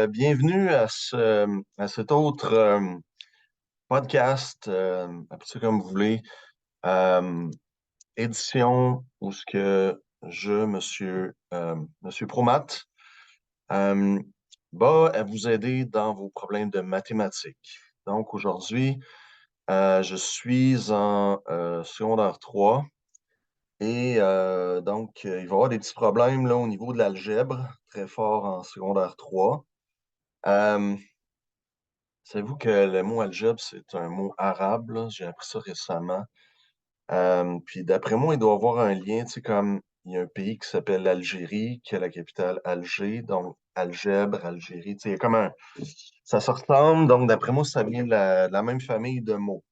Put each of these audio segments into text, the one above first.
Bienvenue à cet autre podcast, appelez ça comme vous voulez, euh, édition où ce que monsieur Promat, euh, va vous aider dans vos problèmes de mathématiques. Donc, aujourd'hui, je suis en secondaire 3 il va y avoir des petits problèmes là, au niveau de l'algèbre, très fort en secondaire 3. Euh, Savez-vous que le mot algèbre, c'est un mot arabe, là? J'ai appris ça récemment. Puis d'après moi, il doit y avoir un lien, tu sais, comme il y a un pays qui s'appelle l'Algérie, qui a la capitale Alger, donc algèbre, Algérie, tu sais, il y a comme un... Ça se ressemble, donc d'après moi, ça vient de la même famille de mots.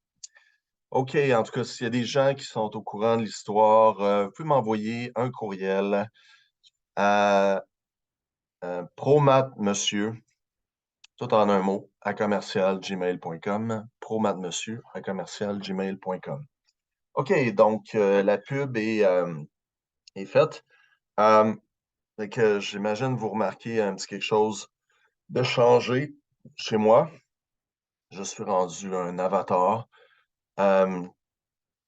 OK, en tout cas, s'il y a des gens qui sont au courant de l'histoire, vous pouvez m'envoyer un courriel à promat monsieur, tout en un mot, à commercial gmail.com, promatmonsieur à commercial gmail.com. OK, donc la pub est faite. Euh, J'imagine vous remarquez un petit quelque chose de changé chez moi. Je suis rendu un avatar. Euh,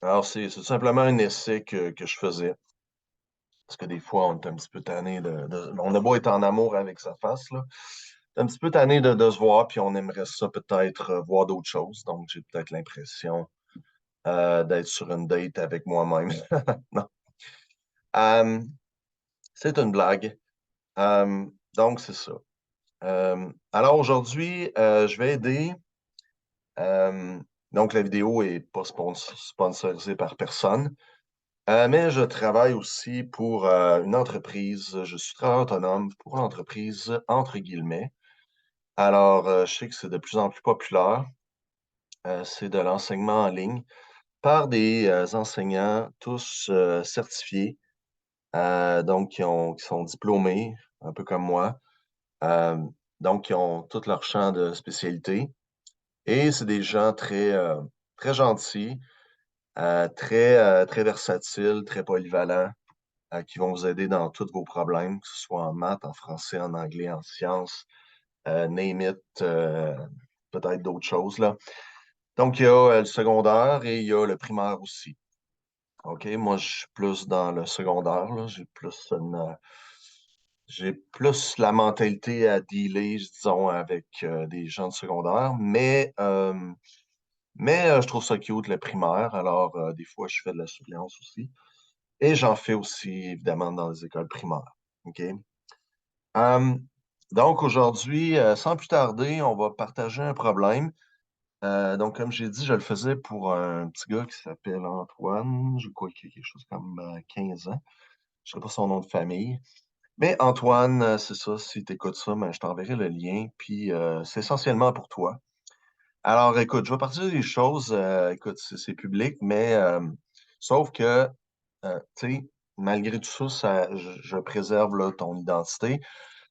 alors, c'est tout simplement un essai que je faisais. Parce que des fois, on est un petit peu tanné on a beau être en amour avec sa face, là. C'est un petit peu tanné de se voir, puis on aimerait ça peut-être voir d'autres choses. Donc, j'ai peut-être l'impression d'être sur une date avec moi-même. Non. Euh, c'est une blague. Euh, donc, c'est ça. Alors aujourd'hui, je vais aider. euh, donc, la vidéo est pas sponsorisée par personne, mais je travaille aussi pour une entreprise. Je suis travailleur autonome pour l'entreprise, entre guillemets. Alors, je sais que c'est de plus en plus populaire. C'est de l'enseignement en ligne par des enseignants tous certifiés, donc qui sont diplômés, un peu comme moi. Euh, donc, qui ont tout leur champ de spécialité. Et c'est des gens très gentils, très versatiles, très polyvalents, qui vont vous aider dans tous vos problèmes, que ce soit en maths, en français, en anglais, en sciences, name it, peut-être d'autres choses, là. Donc, il y a le secondaire et il y a le primaire aussi. OK, moi, je suis plus dans le secondaire, là. J'ai plus la mentalité à dealer, disons, avec des gens de secondaire, mais je trouve ça cute, le primaire. Alors, des fois, je fais de la surveillance aussi. Et j'en fais aussi, évidemment, dans les écoles primaires. OK? Euh, donc, aujourd'hui, sans plus tarder, on va partager un problème. Donc, comme j'ai dit, je le faisais pour un petit gars qui s'appelle Antoine. Je crois qu'il a quelque chose comme 15 ans. Je ne sais pas son nom de famille. Mais Antoine, c'est ça, si tu écoutes ça, ben, je t'enverrai le lien. Puis, c'est essentiellement pour toi. Alors, écoute, je vais partir des choses. Écoute, c'est public, mais sauf que, tu sais, malgré tout ça, je préserve là, ton identité.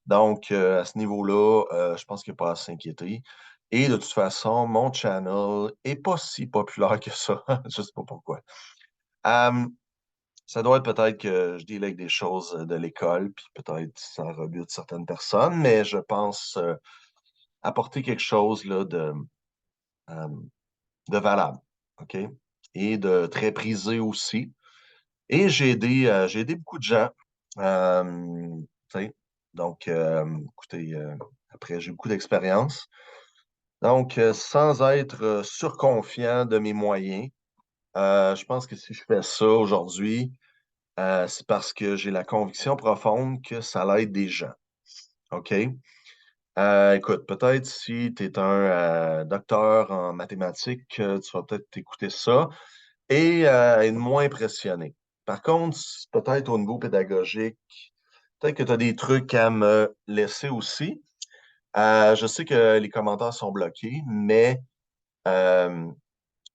Donc, à ce niveau-là, je pense qu'il n'y a pas à s'inquiéter. Et de toute façon, mon channel est pas si populaire que ça. Je sais pas pourquoi. Euh, Ça doit être peut-être que je deal avec des choses de l'école, puis peut-être ça rebute certaines personnes, mais je pense apporter quelque chose là, euh, de valable, OK? Et de très prisé aussi. Et j'ai aidé beaucoup de gens. Tu sais, donc, écoutez, après, j'ai beaucoup d'expérience. Donc, sans être surconfiant de mes moyens, je pense que si je fais ça aujourd'hui, c'est parce que j'ai la conviction profonde que ça l'aide des gens. OK? Écoute, peut-être si tu es un docteur en mathématiques, tu vas peut-être écouter ça et être moins impressionné. Par contre, peut-être au niveau pédagogique, peut-être que tu as des trucs à me laisser aussi. Je sais que les commentaires sont bloqués, mais euh,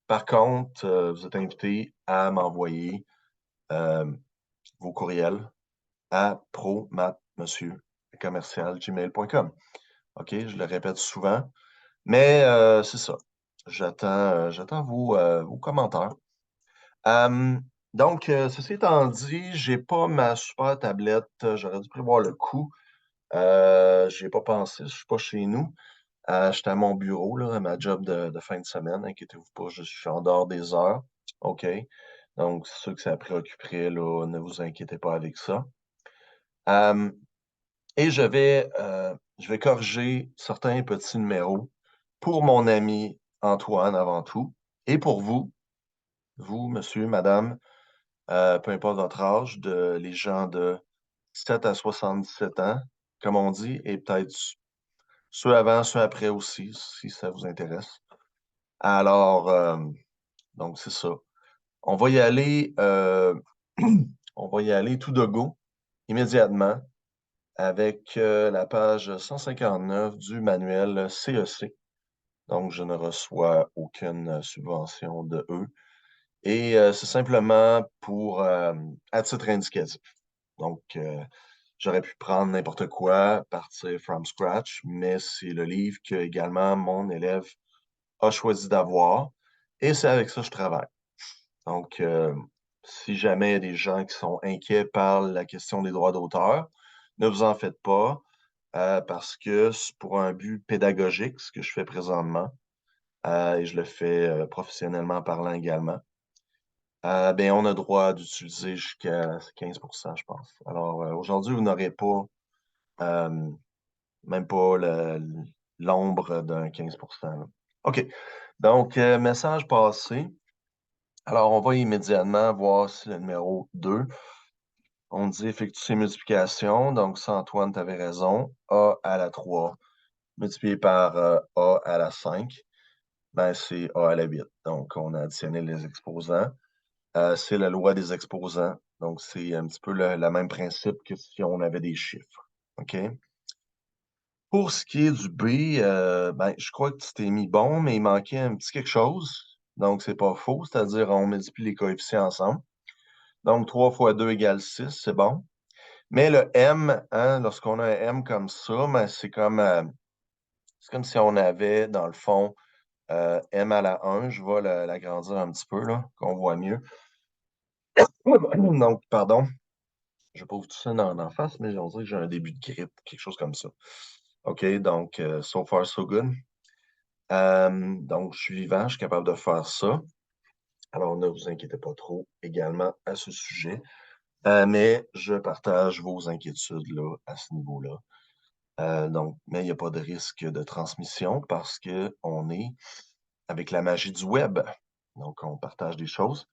par contre, vous êtes invité à m'envoyer euh, vos courriels à promatmonsieur@gmail.com. OK, je le répète souvent, mais c'est ça. J'attends vos commentaires. Euh, donc, ceci étant dit, j'ai pas ma super tablette. J'aurais dû prévoir le coup. J'y ai pas pensé, je suis pas chez nous. J'étais à mon bureau, là, à ma job de fin de semaine. Inquiétez-vous pas, je suis en dehors des heures. OK. Donc, c'est sûr que ça préoccuperait, là, ne vous inquiétez pas avec ça. Euh, et je vais corriger certains petits numéros pour mon ami Antoine avant tout, et pour vous, monsieur, madame, peu importe votre âge, les gens de 7 à 77 ans, comme on dit, et peut-être ceux avant, ceux après aussi, si ça vous intéresse. Alors, donc c'est ça. On va y aller, on va y aller tout de go, immédiatement, avec la page 159 du manuel CEC. Donc, je ne reçois aucune subvention de eux. Et c'est simplement à titre indicatif. Donc, j'aurais pu prendre n'importe quoi, partir from scratch, mais c'est le livre que également mon élève a choisi d'avoir. Et c'est avec ça que je travaille. Donc, si jamais il y a des gens qui sont inquiets par la question des droits d'auteur, ne vous en faites pas, parce que c'est pour un but pédagogique, ce que je fais présentement, et je le fais professionnellement parlant également. Ben, on a droit d'utiliser jusqu'à 15%, je pense. Alors, aujourd'hui, vous n'aurez pas, euh, même pas l'ombre d'un 15%, là. OK. Donc, message passé. Alors, on va immédiatement voir si le numéro 2, on dit effectue ses multiplications. Donc, ça, Antoine, tu avais raison. A à la 3 multiplié par A à la 5, ben, c'est A à la 8. Donc, on a additionné les exposants. C'est la loi des exposants. Donc, c'est un petit peu le même principe que si on avait des chiffres. OK? Pour ce qui est du B, ben, je crois que tu t'es mis bon, mais il manquait un petit quelque chose. Donc, c'est pas faux, c'est-à-dire on multiplie les coefficients ensemble. Donc, 3 fois 2 égale 6, c'est bon. Mais le M, hein, lorsqu'on a un M comme ça, ben, c'est comme si on avait, dans le fond, M à la 1. Je vais l'agrandir un petit peu, là, qu'on voit mieux. Donc, pardon. Je ne vais pas vous tousser dans la face, mais on dirait que j'ai un début de grippe, quelque chose comme ça. OK, donc, so far, so good. Donc, je suis vivant, je suis capable de faire ça. Alors, ne vous inquiétez pas trop également à ce sujet. Mais je partage vos inquiétudes là, à ce niveau-là. Donc, mais il n'y a pas de risque de transmission parce qu'on est avec la magie du web. Donc, on partage des choses.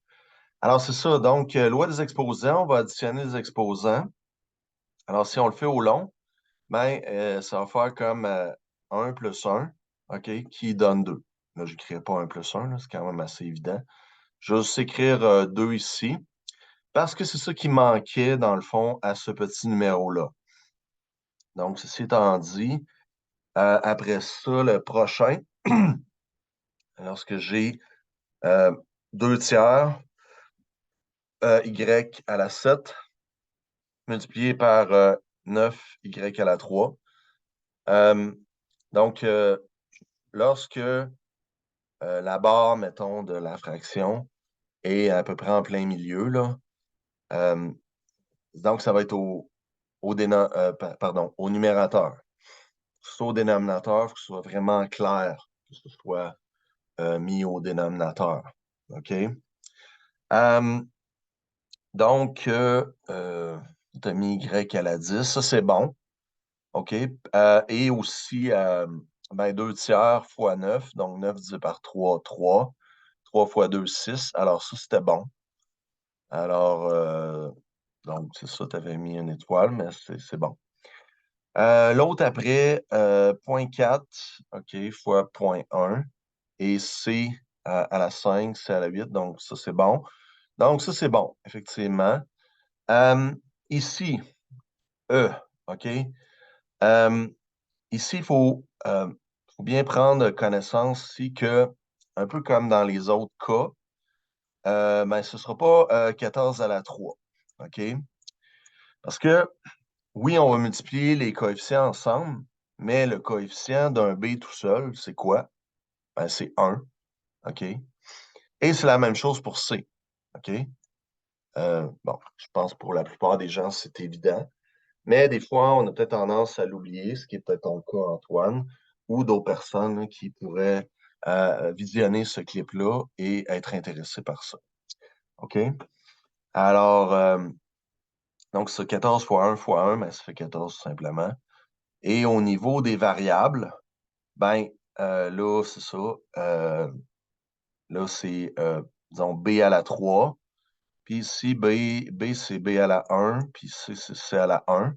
Alors, c'est ça. Donc, loi des exposants, on va additionner les exposants. Alors, si on le fait au long, ben, ça va faire comme 1 plus 1, OK, qui donne 2. Là, je n'écrirai pas 1 plus 1, c'est quand même assez évident. Je vais juste écrire 2 ici, parce que c'est ça qui manquait, dans le fond, à ce petit numéro-là. Donc, ceci étant dit, après ça, le prochain, lorsque j'ai 2 tiers, y à la 7, multiplié par 9y à la 3. Euh, donc, lorsque la barre, mettons, de la fraction est à peu près en plein milieu, là, donc ça va être au numérateur. Soit au dénominateur, il faut que ce soit vraiment clair, que ce soit mis au dénominateur. OK? Donc, tu as mis Y à la 10, ça c'est bon. OK? Et aussi, ben, 2 tiers fois 9, donc 9 divisé par 3, 3. 3 fois 2, 6. Alors, ça, c'était bon. Alors, donc, c'est ça, tu avais mis une étoile, mais c'est bon. L'autre après, 0,4, OK, fois 0,1. Et C à la 5, C à la 8, donc ça, c'est bon. Donc, ça, c'est bon, effectivement. Euh, Ici, E, OK? Euh, Ici, faut bien prendre connaissance ici que, un peu comme dans les autres cas, ben, ce ne sera pas 14 à la 3. OK? Parce que, oui, on va multiplier les coefficients ensemble, mais le coefficient d'un B tout seul, c'est quoi? Ben, c'est 1. OK? Et c'est la même chose pour C. OK? Bon, je pense pour la plupart des gens, c'est évident. Mais des fois, on a peut-être tendance à l'oublier, ce qui est peut-être ton cas, Antoine, ou d'autres personnes là, qui pourraient visionner ce clip-là et être intéressés par ça. OK? Alors, donc, ce 14 fois 1 fois 1, ben, ça fait 14 tout simplement. Et au niveau des variables, ben, là, c'est ça. Là, c'est, disons, B à la 3. Puis ici, B c'est B à la 1. Puis C, c'est C à la 1.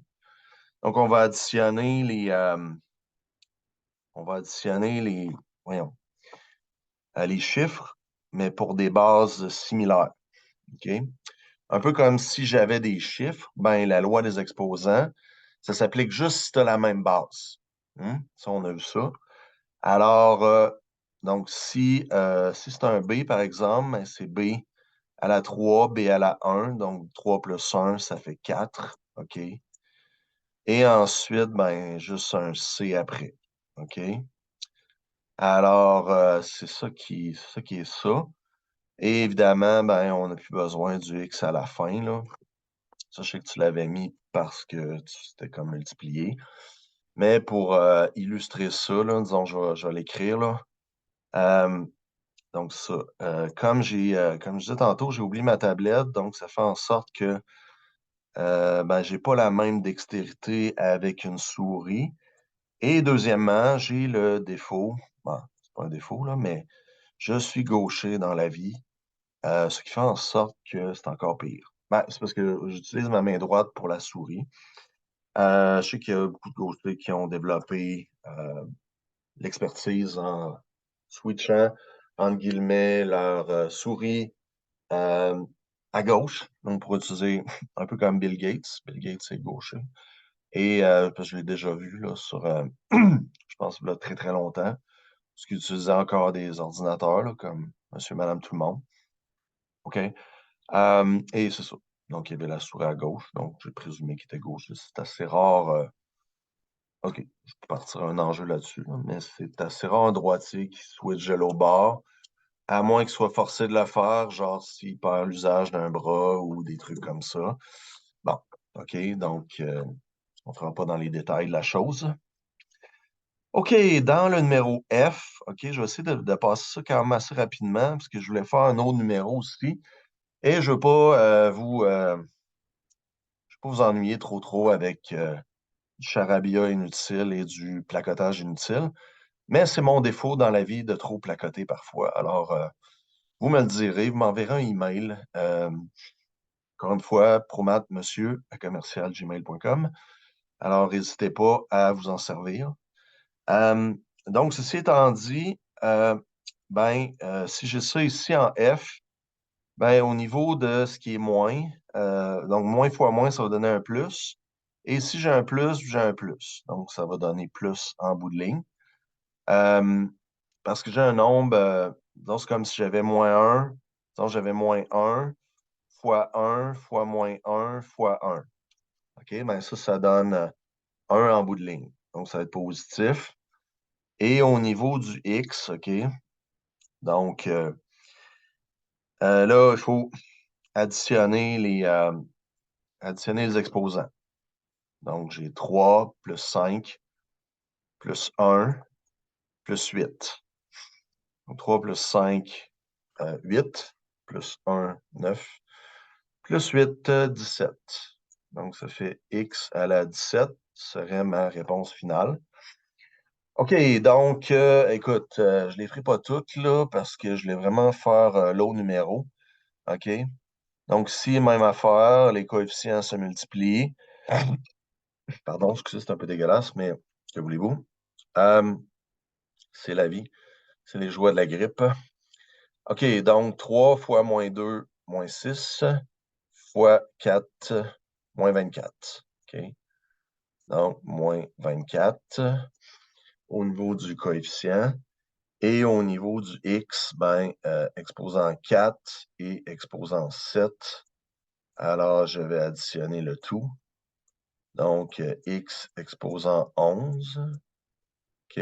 Donc, on va additionner voyons, les chiffres, mais pour des bases similaires. OK? Un peu comme si j'avais des chiffres, ben, la loi des exposants, ça s'applique juste si tu as la même base. Ça, on a vu ça. Alors, donc, si c'est un B, par exemple, ben, c'est B à la 3, B à la 1. Donc, 3 plus 1, ça fait 4. OK? Et ensuite, ben, juste un C après. OK? Alors, c'est ça qui est ça. Et évidemment, ben, on n'a plus besoin du X à la fin, là. Ça, je sais que tu l'avais mis parce que c'était comme multiplié. Mais pour illustrer ça, là, disons, je vais l'écrire, là. Euh, donc, ça. Comme je disais tantôt, j'ai oublié ma tablette, donc ça fait en sorte que ben, j'ai pas la même dextérité avec une souris. Et deuxièmement, j'ai le défaut, bon, c'est pas un défaut, là, mais je suis gaucher dans la vie, ce qui fait en sorte que c'est encore pire. Ben, c'est parce que j'utilise ma main droite pour la souris. Je sais qu'il y a beaucoup de gauchers qui ont développé l'expertise en switchant, entre guillemets, leur souris euh, à gauche. Donc, pour utiliser un peu comme Bill Gates. Bill Gates, c'est gaucher. Et parce que je l'ai déjà vu là, sur, je pense, là, très, très longtemps. Parce qu'il utilisait encore des ordinateurs, là, comme Monsieur, Madame, tout le monde. OK? Et c'est ça. Donc, il y avait la souris à gauche. Donc, j'ai présumé qu'il était gauche. C'est assez rare. OK, je peux partir un enjeu là-dessus, là, mais c'est assez rare un droitier qui switch de l'autre bord, à moins qu'il soit forcé de le faire, genre s'il perd l'usage d'un bras ou des trucs comme ça. Bon, OK, donc on ne fera pas dans les détails de la chose. OK, dans le numéro F, OK, je vais essayer de passer ça quand même assez rapidement, parce que je voulais faire un autre numéro aussi. Et je ne veux pas je veux pas vous ennuyer trop avec du charabia inutile et du placotage inutile. Mais c'est mon défaut dans la vie de trop placoter parfois. Alors, vous me le direz, vous m'enverrez un email. Encore une fois, promatmonsieur@commercialgmail.com. Alors, n'hésitez pas à vous en servir. Euh, donc, ceci étant dit, si j'ai ça ici en F, ben, au niveau de ce qui est moins, donc moins fois moins, ça va donner un plus. Et si j'ai un plus, j'ai un plus. Donc, ça va donner plus en bout de ligne. Euh, Parce que j'ai un nombre, disons, c'est comme si j'avais moins 1, disons, j'avais moins un fois moins un fois un. OK? Ben ça donne 1 en bout de ligne. Donc, ça va être positif. Et au niveau du X, OK? Donc, là, il faut additionner additionner les exposants. Donc, j'ai 3 plus 5 plus 1 plus 8. Donc, 3 plus 5, 8, plus 1, 9, plus 8, 17. Donc, ça fait x à la 17 serait ma réponse finale. OK, donc, écoute, je ne les ferai pas toutes, là, parce que je voulais vraiment faire l'autre numéro. OK? Donc, si même affaire, les coefficients se multiplient. Pardon, excusez, c'est un peu dégueulasse, mais que voulez-vous? Euh, c'est la vie. C'est les joies de la grippe. OK, donc 3 fois moins 2, moins 6, fois 4, moins 24. OK, donc moins 24 au niveau du coefficient. Et au niveau du x, ben, exposant 4 et exposant 7. Alors, je vais additionner le tout. Donc, x exposant 11. OK.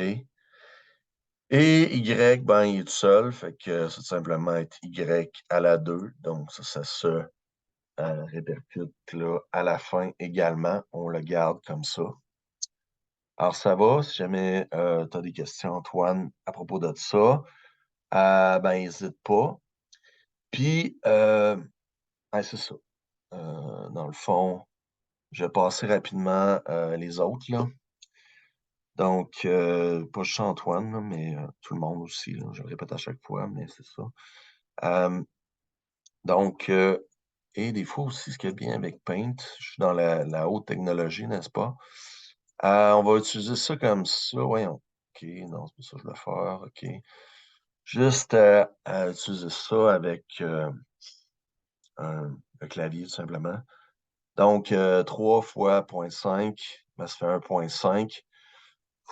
Et y, ben, il est tout seul. Fait que ça, tout simplement être y à la 2. Donc, ça se répercute là, à la fin également. On le garde comme ça. Alors, ça va. Si jamais tu as des questions, Antoine, à propos de ça, ben, n'hésite pas. Puis, ouais, c'est ça. Dans le fond, je vais passer rapidement les autres, là. Donc, pas juste Antoine, là, mais tout le monde aussi, là. Je le répète à chaque fois, mais c'est ça. Donc, et des fois aussi, ce qui est bien avec Paint, je suis dans la haute technologie, n'est-ce pas? On va utiliser ça comme ça. Voyons. OK, non, c'est pas ça que je veux faire. OK. Juste à utiliser ça avec le clavier, tout simplement. Donc, 3 fois 0.5, ben, ça fait 1.5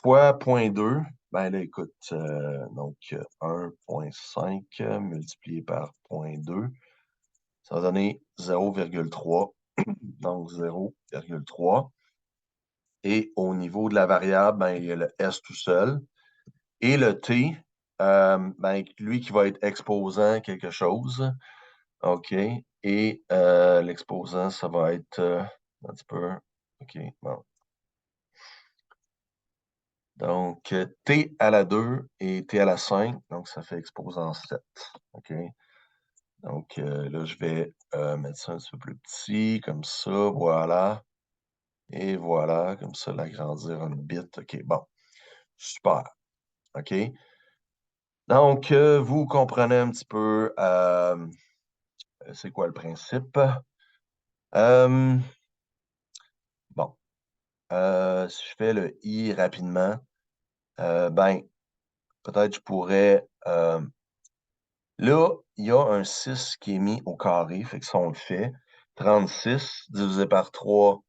fois 0.2. Ben là, écoute, donc 1.5 multiplié par 0.2, ça va donner 0,3. Donc 0,3. Et au niveau de la variable, ben, il y a le S tout seul. Et le T, ben, lui qui va être exposant quelque chose. OK. Et l'exposant, ça va être un petit peu. OK. Bon. Donc, T à la 2 et T à la 5. Donc, ça fait exposant 7. OK. Donc, là, je vais mettre ça un petit peu plus petit, comme ça. Voilà. Et voilà, comme ça, l'agrandir un bit. OK, bon. Super. OK. Donc, vous comprenez un petit peu c'est quoi le principe. Bon. Si je fais le I rapidement, ben, peut-être je pourrais. Là, il y a un 6 qui est mis au carré, fait que ça, on le fait. 36 divisé par 3.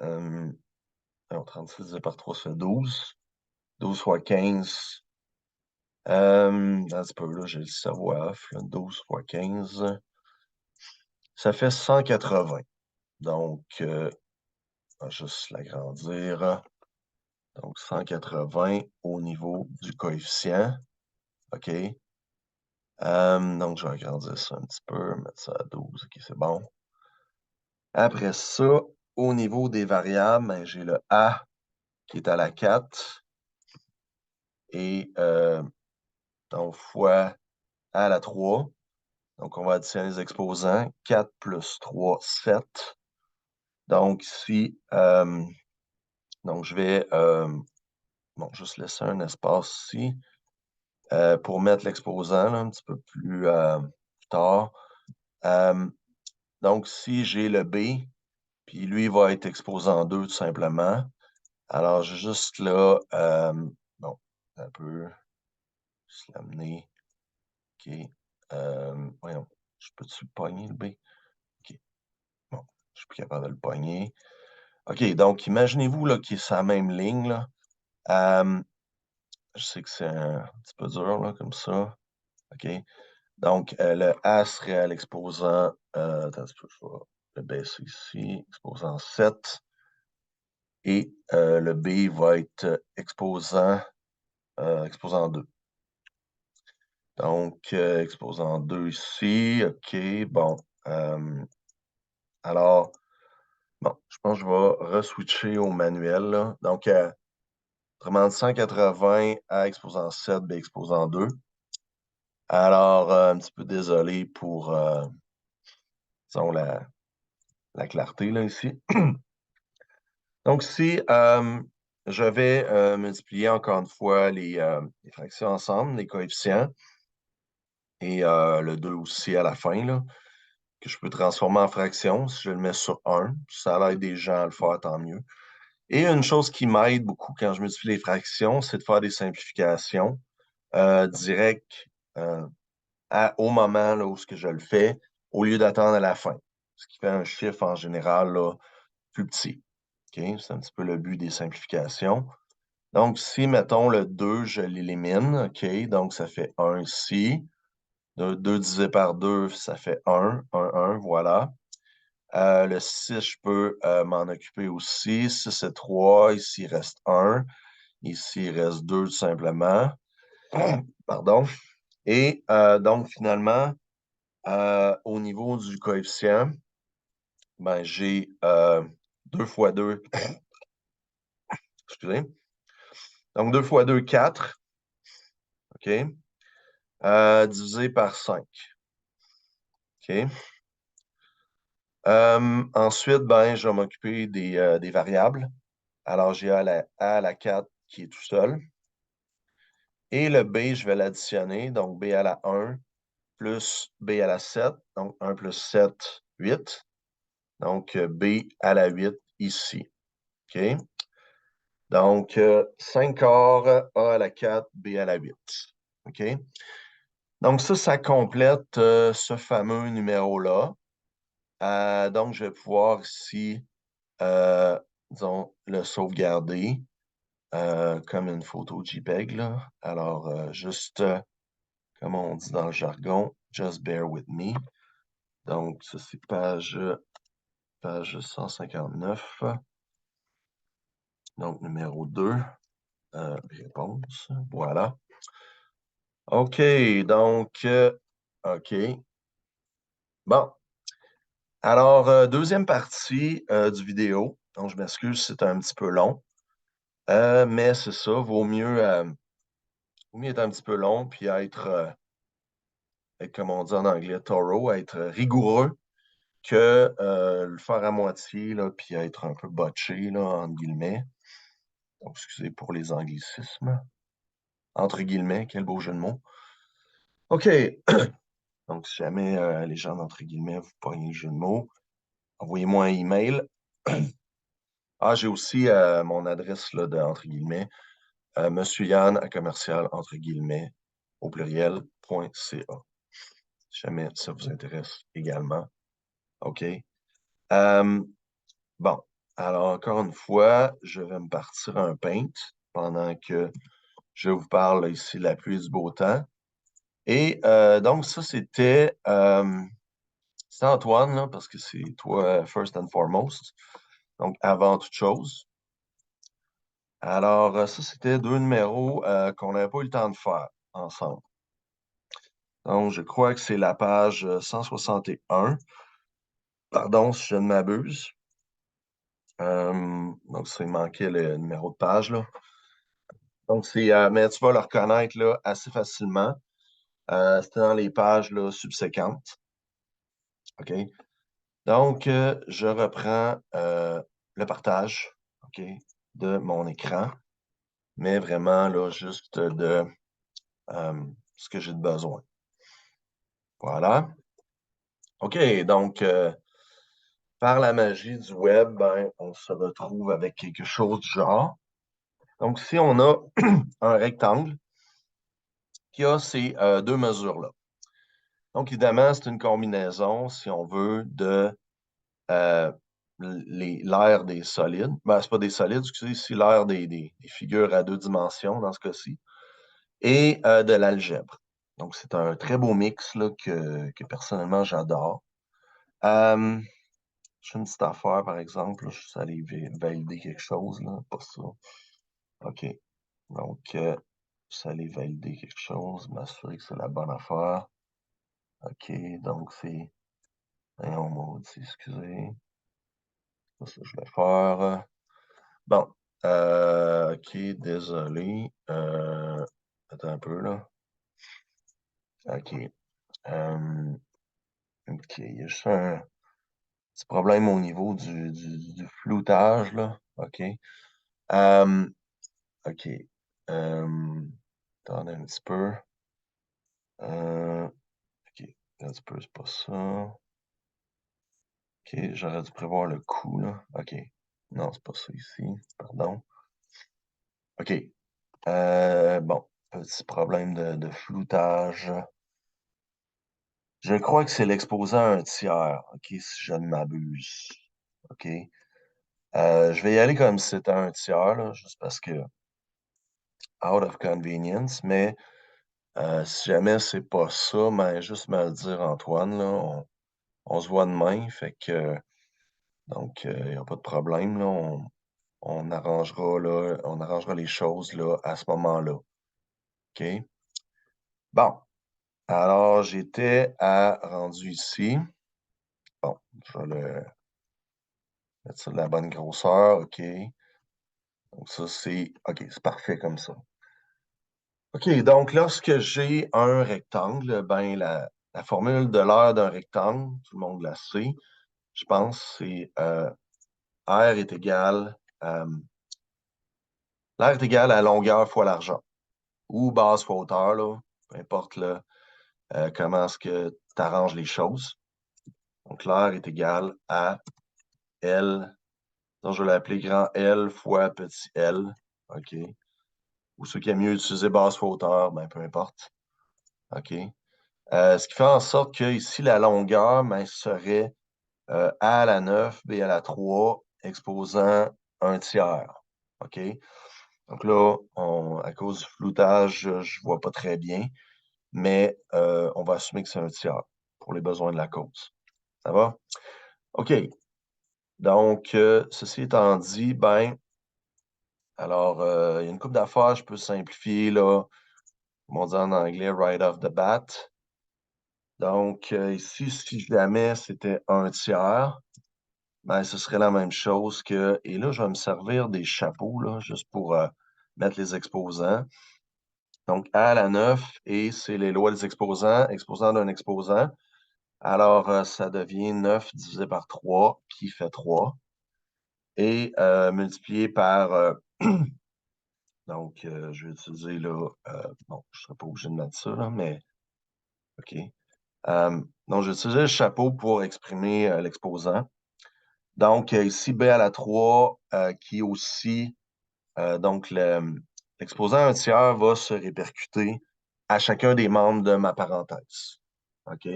Non, 36 divisé par 3, ça fait 12. 12 fois 15. Un petit peu, là, j'ai le cerveau off. 12 fois 15. Ça fait 180. Donc, on va juste l'agrandir. Donc, 180 au niveau du coefficient. OK. Donc, je vais agrandir ça un petit peu, mettre ça à 12. OK, c'est bon. Après ça, au niveau des variables, ben, j'ai le A qui est à la 4 et donc fois A à la 3. Donc, on va additionner les exposants. 4 plus 3, 7. Donc, ici, donc je vais bon, juste laisser un espace ici pour mettre l'exposant un petit peu plus tard. Donc, si j'ai le B, puis lui va être exposant 2 tout simplement. Alors, j'ai juste là, bon, un peu, juste l'amener. OK. Voyons, je peux-tu le pogner, le B? OK. Bon, je suis plus capable de le pogner. OK, donc imaginez-vous là, qu'il est sur la même ligne. Là. Je sais que c'est un petit peu dur, là, comme ça. OK. Donc, le A serait à l'exposant, attends un petit peu, je vais le baisser ici, exposant 7. Et le B va être exposant 2. Donc, exposant 2 ici. OK, bon. Alors, bon, je pense que je vais re-switcher au manuel. Là. Donc, autrement dit, 180 à exposant 7, B exposant 2. Alors, un petit peu désolé pour disons, la clarté là, ici. Donc, si je vais multiplier encore une fois les fractions ensemble, les coefficients, et le 2 aussi à la fin, là, que je peux transformer en fraction si je le mets sur 1. Ça l'aide des gens à le faire, tant mieux. Et une chose qui m'aide beaucoup quand je multiplie les fractions, c'est de faire des simplifications directes au moment là, où ce que je le fais, au lieu d'attendre à la fin. Ce qui fait un chiffre en général là, plus petit. Okay? C'est un petit peu le but des simplifications. Donc, si, mettons, le 2, je l'élimine, OK? Donc, ça fait 1 ici. 2 divisé par 2, ça fait 1, 1, 1, voilà. Le 6, je peux m'en occuper aussi. 6 et 3, ici, il reste 1. Ici, il reste 2, tout simplement. Pardon. Et donc, finalement, au niveau du coefficient, ben, j'ai 2 fois 2, excusez. Donc, 2 fois 2, 4, OK? Divisé par 5, OK? Ensuite, ben, je vais m'occuper des variables. Alors, j'ai A à la 4 qui est tout seul. Et le B, je vais l'additionner. Donc, B à la 1 plus B à la 7. Donc, 1 plus 7, 8. Donc, B à la 8 ici. OK? Donc, 5 quarts, A à la 4, B à la 8. OK? Donc, ça complète ce fameux numéro-là. Donc, je vais pouvoir ici, disons, le sauvegarder comme une photo JPEG, là. Alors, juste, comme on dit dans le jargon, just bear with me. Donc, ça, c'est page 159. Donc, numéro 2, réponse. Voilà. OK, donc, OK. Bon. Alors, deuxième partie du vidéo. Donc, je m'excuse, c'est un petit peu long. Mais c'est ça, vaut mieux être un petit peu long, puis être, comme on dit en anglais, thorough, être rigoureux, que le faire à moitié, là, puis être un peu botché, là, entre guillemets. Donc, excusez pour les anglicismes. Entre guillemets, quel beau jeu de mots. OK. Donc, si jamais les gens d'entre guillemets, vous pognez le jeu de mots, envoyez-moi un email. Ah, j'ai aussi mon adresse là, de entre guillemets, Monsieur Yann à commercial entre guillemets au pluriel.ca. Si jamais ça vous intéresse également. OK. Bon, alors encore une fois, je vais me partir un paint pendant que je vous parle ici de la pluie et du beau temps. Et donc, ça, c'était Antoine, là, parce que c'est toi, first and foremost. Donc, avant toute chose. Alors, ça, c'était deux numéros qu'on n'avait pas eu le temps de faire ensemble. Donc, je crois que c'est la page 161. Pardon si je ne m'abuse. Donc, ça, il manquait le numéro de page, là. Donc, mais tu vas le reconnaître là, assez facilement. C'était dans les pages là, subséquentes. OK? Donc, je reprends le partage, OK, de mon écran, mais vraiment là, juste de ce que j'ai de besoin. Voilà. OK, donc, par la magie du web, ben, on se retrouve avec quelque chose du genre. Donc, si on a un rectangle qui a ces deux mesures-là. Donc, évidemment, c'est une combinaison, si on veut, de euh, l'aire des solides. Ben, c'est pas des solides, excusez, ici l'aire des figures à deux dimensions dans ce cas-ci. Et de l'algèbre. Donc, c'est un très beau mix là, que personnellement j'adore. J'ai une petite affaire, par exemple. Là, je suis allé valider quelque chose, là, pas ça. OK. Donc, je suis allé valider quelque chose, m'assurer que c'est la bonne affaire. OK, donc c'est. On m'a dit, excusez. Ça, je vais faire. Bon. OK, désolé. Attends un peu, là. OK. OK, il y a juste un petit problème au niveau du floutage, là. OK. OK. Attendez un petit peu. OK. Un petit peu, c'est pas ça. OK, j'aurais dû prévoir le coup, là. OK. Non, c'est pas ça ici. Pardon. OK. Bon, petit problème de floutage. Je crois que c'est l'exposé à un tiers, OK, si je ne m'abuse. OK. Je vais y aller comme si c'était un tiers, là, juste parce que out of convenience, mais si jamais c'est pas ça, ben juste me le dire, Antoine, là, on se voit demain, fait que donc il n'y a pas de problème, là, on arrangera les choses là, à ce moment-là. OK? Bon, alors j'étais rendu ici. Bon, je vais Mettre ça de la bonne grosseur, OK. Donc ça, OK, c'est parfait comme ça. OK, donc lorsque j'ai un rectangle, ben la formule de l'aire d'un rectangle, tout le monde la sait, je pense, c'est R est égal, l'air est égal à longueur fois l'argent, ou base fois hauteur, là, peu importe là, comment est-ce que tu arranges les choses. Donc l'air est égal à L, donc je vais l'appeler grand L fois petit l, OK. Ou ceux qui aiment mieux utiliser base fois hauteur, ben peu importe, OK. Ce qui fait en sorte que ici, la longueur ben, serait A à la 9, B à la 3, exposant un tiers. OK? Donc là, à cause du floutage, je ne vois pas très bien, mais on va assumer que c'est un tiers pour les besoins de la cause. Ça va? OK. Donc, ceci étant dit, ben, alors, il y a une couple d'affaires, je peux simplifier, là, comme on dit en anglais, right off the bat. Donc, ici, si jamais c'était un tiers, ben, ce serait la même chose que... Et là, je vais me servir des chapeaux, là, juste pour mettre les exposants. Donc, A à la 9, et c'est les lois des exposants, exposant d'un exposant. Alors, ça devient 9 divisé par 3, qui fait 3. Et multiplié par... donc, je vais utiliser là... bon, je ne serais pas obligé de mettre ça, là, mais... OK. Donc, je vais utiliser le chapeau pour exprimer l'exposant. Donc, ici, B à la 3, qui est aussi... donc, l'exposant un tiers va se répercuter à chacun des membres de ma parenthèse. OK?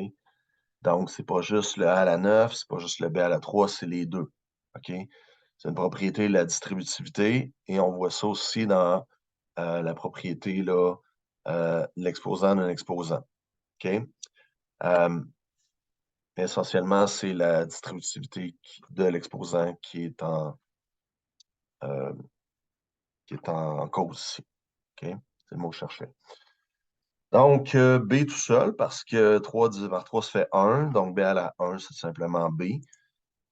Donc, c'est pas juste le A à la 9, c'est pas juste le B à la 3, c'est les deux. OK? C'est une propriété de la distributivité et on voit ça aussi dans la propriété là, l'exposant d'un exposant. OK? Essentiellement, c'est la distributivité de l'exposant euh, qui est en cause ici. OK? C'est le mot que je cherchais. Donc, B tout seul, parce que 3 divisé par 3, ça fait 1. Donc, B à la 1, c'est simplement B.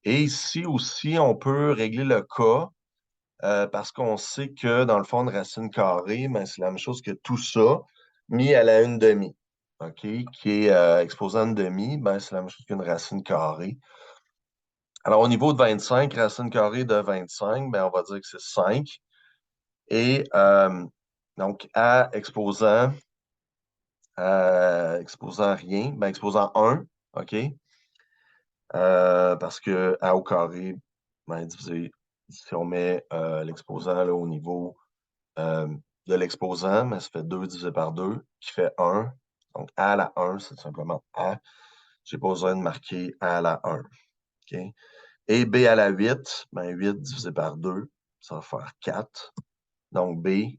Et ici aussi, on peut régler le cas parce qu'on sait que dans le fond de racine carrée, ben, c'est la même chose que tout ça mis à la 1/2. OK? Qui est exposant 1/2, ben, c'est la même chose qu'une racine carrée. Alors, au niveau de 25, racine carrée de 25, ben, on va dire que c'est 5. Et donc, A exposant rien, ben, exposant 1, OK? Parce que A au carré, ben, divisé, si on met l'exposant au niveau de l'exposant, ben, ça fait 2 divisé par 2, qui fait 1. Donc, A à la 1, c'est simplement A. Je n'ai pas besoin de marquer A à la 1. OK? Et B à la 8, ben 8 divisé par 2, ça va faire 4. Donc, B,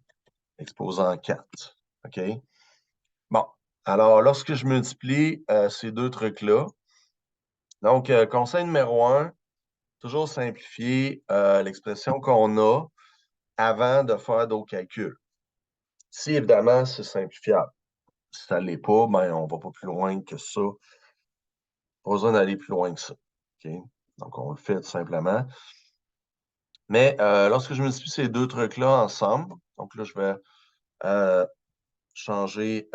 exposant 4. OK? Bon. Alors, lorsque je multiplie ces deux trucs-là, donc, conseil numéro 1, toujours simplifier l'expression qu'on a avant de faire d'autres calculs. Si, évidemment, c'est simplifiable. Si ça ne l'est pas, ben, on ne va pas plus loin que ça. Pas besoin d'aller plus loin que ça. Okay? Donc, on le fait tout simplement. Mais lorsque je multiplie ces deux trucs-là ensemble, donc là, je vais changer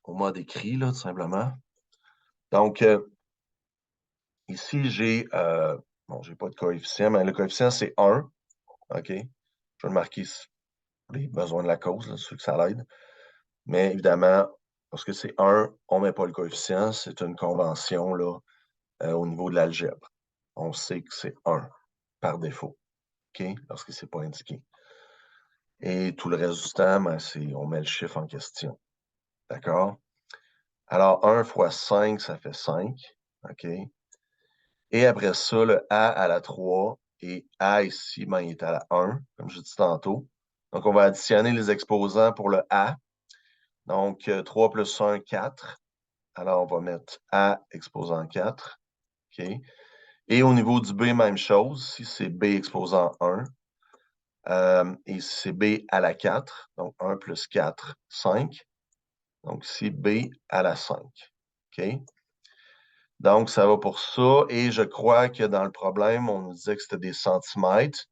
au mode écrit, là, tout simplement. Donc, ici, bon, j'ai pas de coefficient, mais le coefficient, c'est 1. OK? Je vais le marquer ici. Les besoins de la cause, là, ceux que ça l'aide. Mais évidemment, lorsque c'est 1, on ne met pas le coefficient. C'est une convention là, au niveau de l'algèbre. On sait que c'est 1 par défaut. OK? Lorsque ce n'est pas indiqué. Et tout le reste du temps, ben, on met le chiffre en question. D'accord? Alors, 1 fois 5, ça fait 5. OK? Et après ça, le A à la 3 et A ici, ben, il est à la 1, comme je dis tantôt. Donc, on va additionner les exposants pour le A. Donc, 3 plus 1, 4. Alors, on va mettre A exposant 4. OK? Et au niveau du B, même chose. Si c'est B exposant 1. Et si c'est B à la 4. Donc, 1 plus 4, 5. Donc, ici, B à la 5. OK? Donc, ça va pour ça. Et je crois que dans le problème, on nous disait que c'était des centimètres.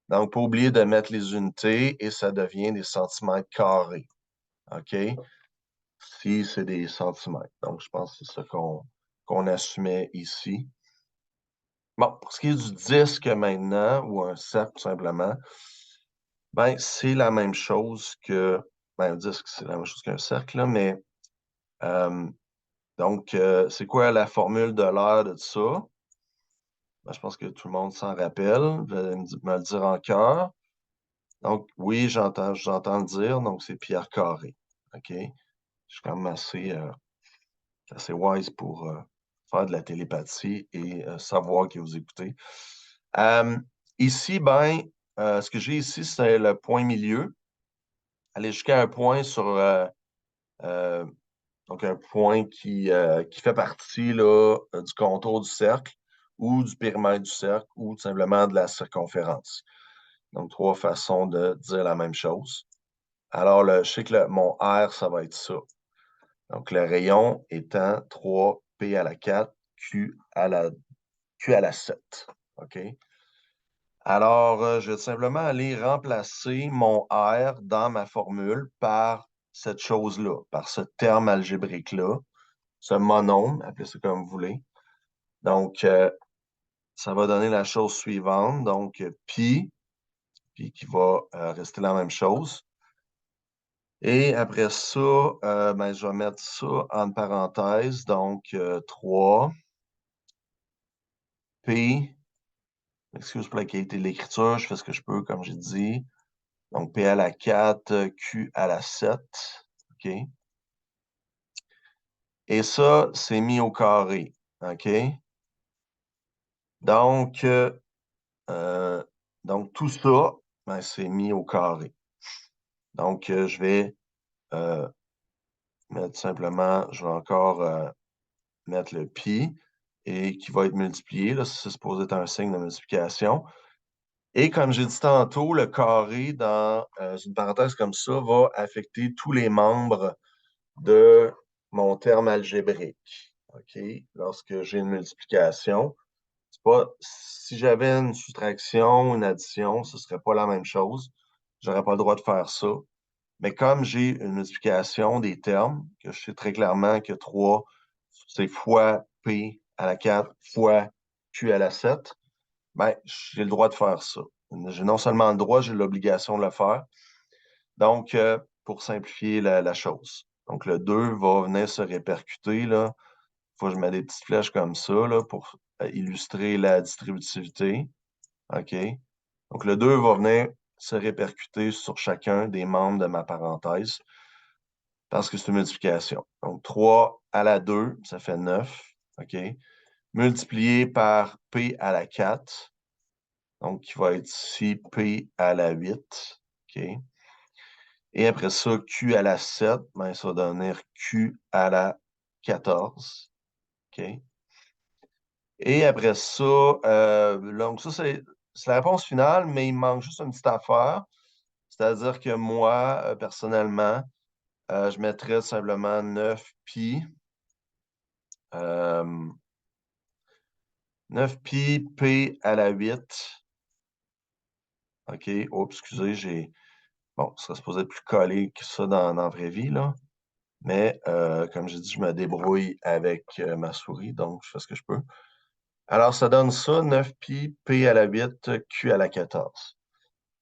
Donc, pas oublier de mettre les unités et ça devient des centimètres carrés. OK? Si c'est des centimètres. Donc, je pense que c'est ça qu'on assumait ici. Bon, pour ce qui est du disque maintenant, ou un cercle tout simplement, ben, c'est la même chose que. Ben, un disque, c'est la même chose qu'un cercle, là, mais euh, donc, c'est quoi la formule de l'air de ça? Ben, je pense que tout le monde s'en rappelle. Vous allez me le dire en cœur. Donc, oui, j'entends le dire. Donc, c'est Pierre Carré. OK? Je suis quand même assez wise pour faire de la télépathie et savoir que vous écoutez. Euh, Ici, ben, ce que j'ai ici, c'est le point milieu. Aller jusqu'à un point sur euh, donc un point qui fait partie là, du contour du cercle ou du périmètre du cercle ou tout simplement de la circonférence. Donc, trois façons de dire la même chose. Alors, je sais que mon R, ça va être ça. Donc, le rayon étant 3P à la 4, Q à la 7. OK? Alors, je vais simplement aller remplacer mon R dans ma formule par cette chose-là, par ce terme algébrique-là, ce monôme, appelez ça comme vous voulez. Donc, ça va donner la chose suivante. Donc, pi qui va rester la même chose. Et après ça, ben, je vais mettre ça en parenthèse. Donc, 3, P, excuse pour la qualité de l'écriture, je fais ce que je peux, comme j'ai dit. Donc, P à la 4, Q à la 7. OK? Et ça, c'est mis au carré. OK? Donc, euh, donc tout ça, ben, c'est mis au carré. Donc, je vais euh, mettre simplement, je vais encore mettre le pi et qui va être multiplié. Là, c'est supposé être un signe de multiplication. Et comme j'ai dit tantôt, le carré dans une parenthèse comme ça va affecter tous les membres de mon terme algébrique. OK? Lorsque j'ai une multiplication, c'est pas, si j'avais une soustraction, une addition, ce ne serait pas la même chose. Je n'aurais pas le droit de faire ça. Mais comme j'ai une multiplication des termes, que je sais très clairement que 3, c'est fois P à la 4 fois Q à la 7, ben, j'ai le droit de faire ça. J'ai non seulement le droit, j'ai l'obligation de le faire. Donc, pour simplifier la chose. Donc, le 2 va venir se répercuter, là. Il faut que je mette des petites flèches comme ça, là, pour illustrer la distributivité. OK? Donc, le 2 va venir se répercuter sur chacun des membres de ma parenthèse parce que c'est une multiplication. Donc, 3 à la 2, ça fait 9. OK? Multiplié par P à la 4, donc qui va être ici P à la 8. OK? Et après ça, Q à la 7, ben, ça va devenir Q à la 14. OK? Et après ça, donc ça, c'est la réponse finale, mais il me manque juste une petite affaire. C'est-à-dire que moi, personnellement, je mettrais simplement 9 pi. 9 pi p à la 8. OK. Oups, excusez, Bon, ça serait supposé être plus collé que ça dans la vraie vie, là. Mais comme j'ai dit, je me débrouille avec ma souris, donc je fais ce que je peux. Alors, ça donne ça, 9 pi, p à la 8, q à la 14.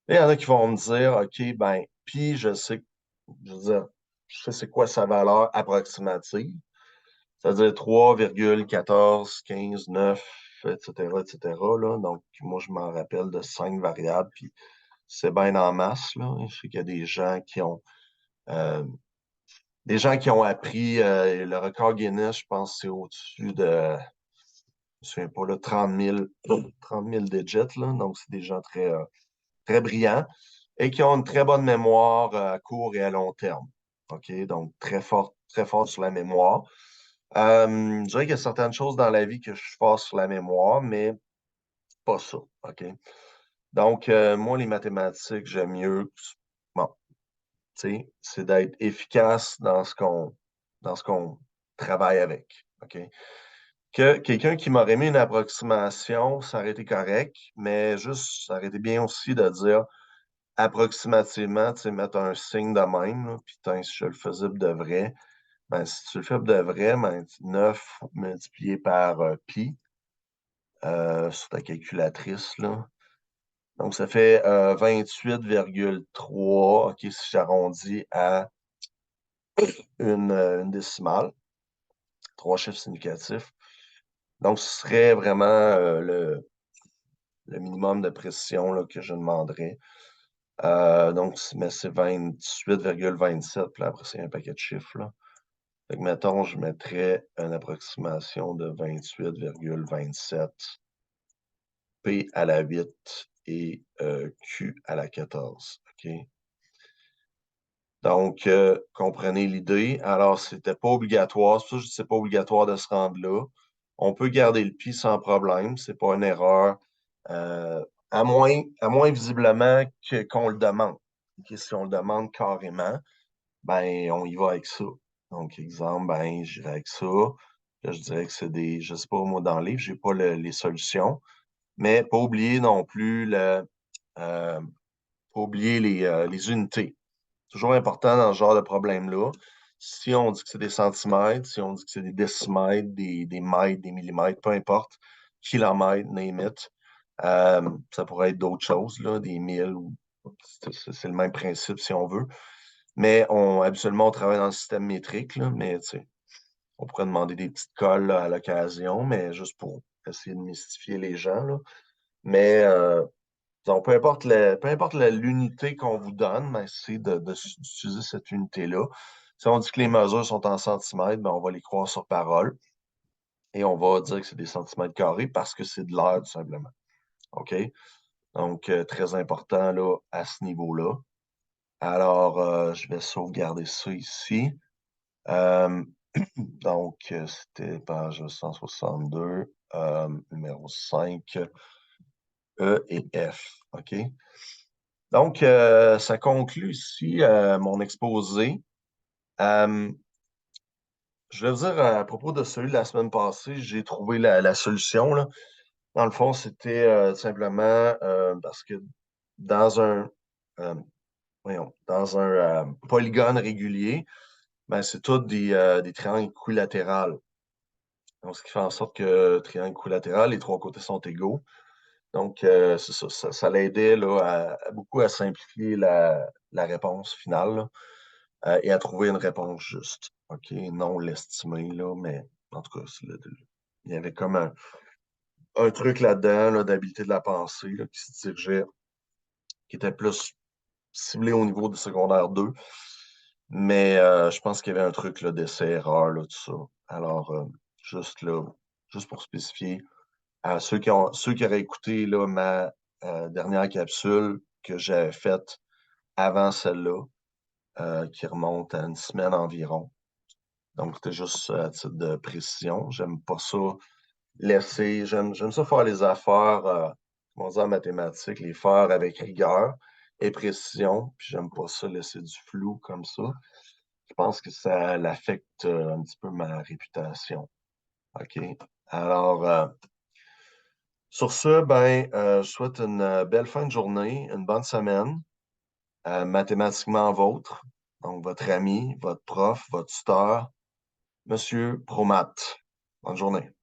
Et il y en a qui vont me dire, OK, ben, pi, je veux dire, je sais c'est quoi sa valeur approximative. C'est-à-dire 3,14, 15, 9, etc., etc., là. Donc, moi, je m'en rappelle de 5 variables, puis c'est bien en masse, là. Je sais qu'il y a euh, des gens qui ont appris le record Guinness, je pense que c'est au-dessus de, je me souviens pas, là, 30 000 digits, là. Donc, c'est des gens très brillants et qui ont une très bonne mémoire à court et à long terme. OK? Donc, très fort sur la mémoire. Je dirais qu'il y a certaines choses dans la vie que je suis fort sur la mémoire, mais pas ça. OK? Donc, moi, les mathématiques, j'aime mieux. Bon, tu sais, c'est d'être efficace dans ce qu'on travaille avec. OK? Que quelqu'un qui m'aurait mis une approximation, ça aurait été correct, mais juste, ça aurait été bien aussi de dire approximativement, tu sais, mettre un signe de même, là, puis tain, si je le faisais de vrai, ben, si tu le fais de vrai, ben, 9 multiplié par pi sur ta calculatrice, là. Donc, ça fait 28,3, OK, si j'arrondis à une décimale, trois chiffres significatifs. Donc, ce serait vraiment le minimum de précision là, que je demanderais. Donc, mais c'est 28,27, puis là, après, c'est un paquet de chiffres, là. Fait que, mettons, je mettrais une approximation de 28,27 P à la 8 et Q à la 14. OK? Donc, comprenez l'idée. Alors, c'était pas obligatoire. C'est pour ça que je dis que c'est pas obligatoire de se rendre là. On peut garder le pi sans problème. C'est pas une erreur. euh, à moins visiblement qu'on le demande. OK? Si on le demande carrément, ben, on y va avec ça. Donc, exemple, ben, j'irai avec ça. Là, je dirais que c'est des, je sais pas, moi, dans le livre, j'ai pas les solutions. Mais pas oublier non plus pas oublier les unités. Toujours important dans ce genre de problème-là. Si on dit que c'est des centimètres, si on dit que c'est des décimètres, des mètres, des millimètres, peu importe, kilomètres, name it, ça pourrait être d'autres choses, là, des milles, c'est le même principe si on veut. Mais habituellement, on travaille dans le système métrique, là, mais tu sais, on pourrait demander des petites colles là, à l'occasion, mais juste pour essayer de mystifier les gens, là. Mais donc, peu importe l'unité qu'on vous donne, mais c'est d'utiliser cette unité-là. Si on dit que les mesures sont en centimètres, ben on va les croire sur parole et on va dire que c'est des centimètres carrés parce que c'est de l'air, tout simplement. OK? Donc, très important là, à ce niveau-là. Alors, je vais sauvegarder ça ici. Euh, donc, c'était page 162, numéro 5, E et F. OK? Donc, ça conclut ici mon exposé. Euh, je vais vous dire à propos de celui de la semaine passée, j'ai trouvé la solution, là. Dans le fond, c'était simplement parce que dans euh, dans un polygone régulier, ben, c'est tout des triangles équilatérales. Donc, ce qui fait en sorte que triangle équilatéral, les trois côtés sont égaux. Donc, c'est ça, ça l'aidait là, beaucoup à simplifier la réponse finale, là, et à trouver une réponse juste. OK, non l'estimé, là, mais en tout cas, il y avait comme un truc là-dedans là, d'habileté de la pensée là, qui se dirigeait, qui était plus ciblé au niveau du secondaire 2. Mais je pense qu'il y avait un truc là, d'essai-erreur, là, tout ça. Alors, juste là, juste pour spécifier, à ceux qui auraient écouté là, ma dernière capsule que j'avais faite avant celle-là, qui remonte à une semaine environ. Donc, c'était juste à titre de précision. J'aime pas ça laisser. J'aime ça faire les affaires, comment dire, en mathématiques, les faire avec rigueur et précision. Puis j'aime pas ça laisser du flou comme ça. Je pense que ça l'affecte un petit peu ma réputation. OK? Alors, sur ce, ben, je souhaite une belle fin de journée, une bonne semaine, mathématiquement vôtre. Donc, votre ami, votre prof, votre tuteur, Monsieur Promat. Bonne journée.